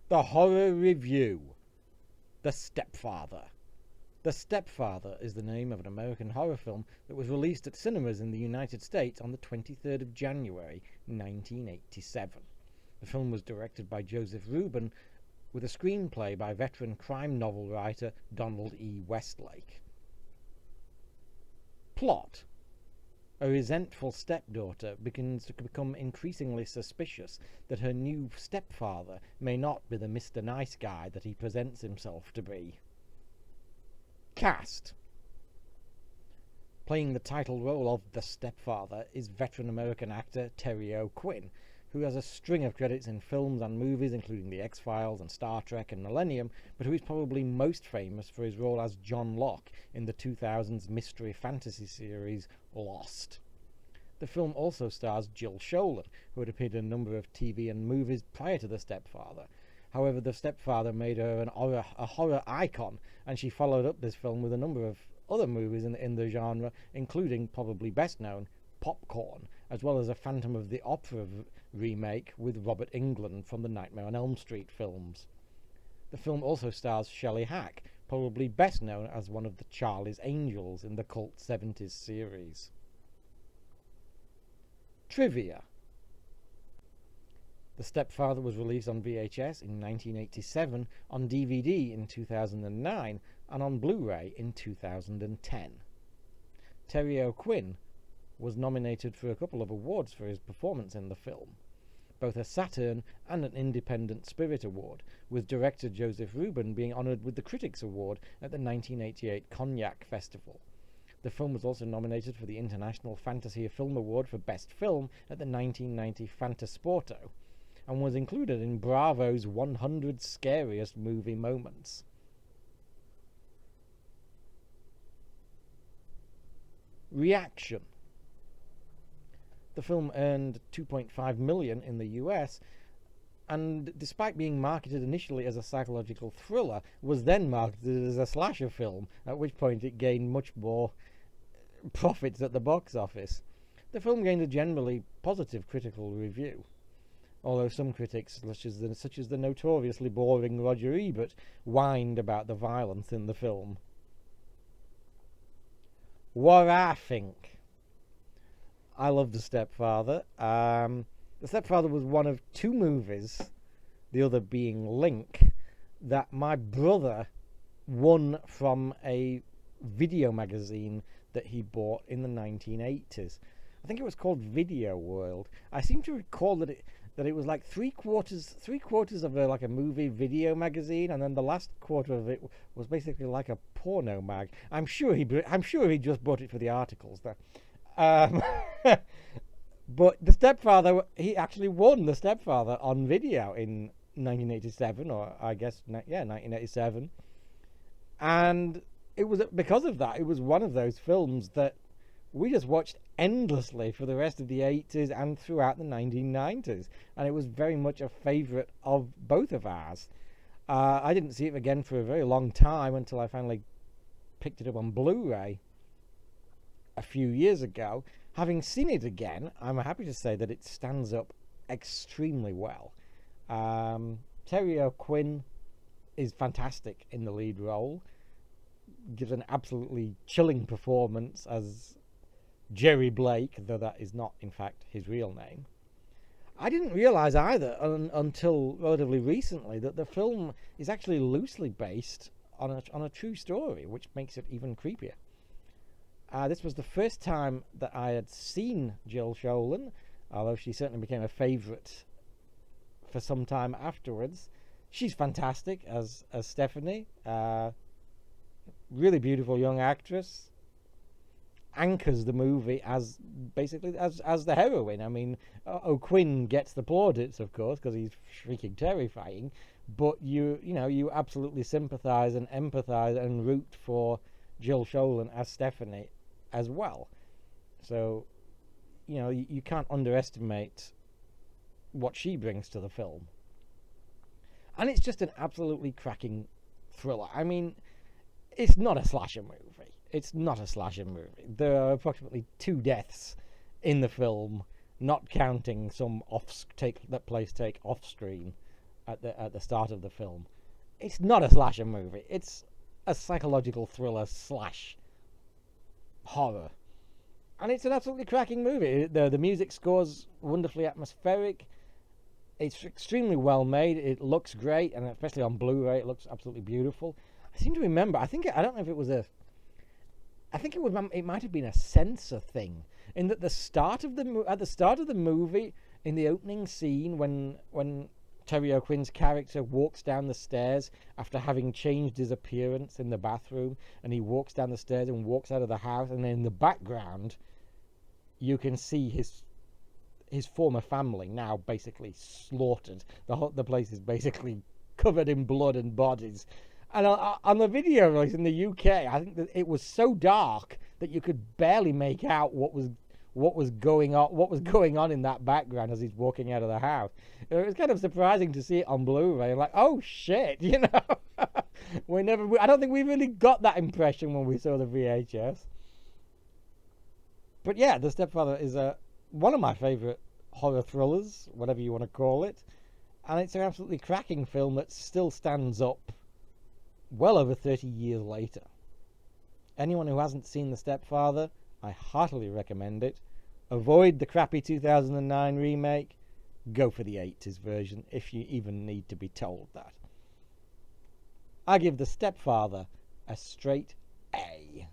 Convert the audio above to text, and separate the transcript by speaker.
Speaker 1: The Horror Review. The Stepfather. The Stepfather is the name of an American horror film that was released at cinemas in the United States on the 23rd of January 1987. The film was directed by Joseph Rubin with a screenplay by veteran crime novel writer Donald E. Westlake. Plot. A resentful stepdaughter begins to become increasingly suspicious that her new stepfather may not be the Mr. Nice Guy that he presents himself to be. Cast. Playing the title role of the stepfather is veteran American actor Terry O'Quinn, who has a string of credits in films and movies including The X-Files and Star Trek and Millennium, but who is probably most famous for his role as John Locke in the 2000s mystery fantasy series Lost. The film also stars Jill Sholin, who had appeared in a number of TV and movies prior to The Stepfather. However, The Stepfather made her a horror icon, and she followed up this film with a number of other movies in the genre, including, probably best known, Popcorn, as well as a Phantom of the Opera remake with Robert Englund from the Nightmare on Elm Street films. The film also stars Shelley Hack, probably best known as one of the Charlie's Angels in the cult 70s series. Trivia. The Stepfather was released on VHS in 1987, on DVD in 2009, and on Blu-ray in 2010. Terry O'Quinn was nominated for a couple of awards for his performance in the film, both a Saturn and an Independent Spirit Award, with director Joseph Rubin being honoured with the Critics Award at the 1988 Cognac Festival. The film was also nominated for the International Fantasy Film Award for Best Film at the 1990 Fantasporto, and was included in Bravo's 100 Scariest Movie Moments. Reaction. The film earned $2.5 million in the US, and despite being marketed initially as a psychological thriller, was then marketed as a slasher film, at which point it gained much more profits at the box office. The film gained a generally positive critical review, although some critics, such as the notoriously boring Roger Ebert, whined about the violence in the film. What I think. I love The Stepfather. The Stepfather was one of two movies, the other being Link, that my brother won from a video magazine that he bought in the 1980s. I think it was called Video World. I seem to recall that it was like three quarters of a movie video magazine, and then the last quarter of it was basically like a porno mag. I'm sure he just bought it for the articles there. But The Stepfather, he actually won The Stepfather on video in 1987, or I guess 1987, and it was because of that. It was one of those films that we just watched endlessly for the rest of the 80s and throughout the 1990s, and it was very much a favourite of both of ours. I didn't see it again for a very long time until I finally picked it up on Blu-ray a few years ago. Having seen it again, I'm happy to say that it stands up extremely well. Terry O'Quinn is fantastic in the lead role, gives an absolutely chilling performance as Jerry Blake, though that is not in fact his real name. I didn't realise either until relatively recently that the film is actually loosely based on a true story, which makes it even creepier. This was the first time that I had seen Jill Sholin, although she certainly became a favourite for some time afterwards. She's fantastic as Stephanie. Really beautiful young actress. Anchors the movie as basically as the heroine. I mean, O'Quinn gets the plaudits, of course, because he's freaking terrifying. But you absolutely sympathise and empathise and root for Jill Sholin as Stephanie as well. So, you can't underestimate what she brings to the film. And it's just an absolutely cracking thriller. I mean, it's not a slasher movie. There are approximately 2 deaths in the film, not counting some take off screen. at the start of the film. It's not a slasher movie. It's a psychological thriller slash horror, and it's an absolutely cracking movie. The music score's wonderfully atmospheric. It's extremely well made. It looks great, and especially on Blu-ray, it looks absolutely beautiful. I seem to remember. I don't know if it was a. I think it might have been a censor thing in that at the start of the movie, in the opening scene, when Terry O'Quinn's character walks down the stairs after having changed his appearance in the bathroom, and he walks down the stairs and walks out of the house, and in the background you can see his former family now basically slaughtered. The place is basically covered in blood and bodies. And on the video release in the UK, I think that it was so dark that you could barely make out what was going on in that background as he's walking out of the house. It was kind of surprising to see it on Blu-ray. Like, oh shit, you know. I don't think we really got that impression when we saw the VHS. But yeah, The Stepfather is one of my favourite horror thrillers, whatever you want to call it, and it's an absolutely cracking film that still stands up well over 30 years later. Anyone who hasn't seen The Stepfather, I heartily recommend it. Avoid the crappy 2009 remake. Go for the 80s version, if you even need to be told that. I give The Stepfather a straight A.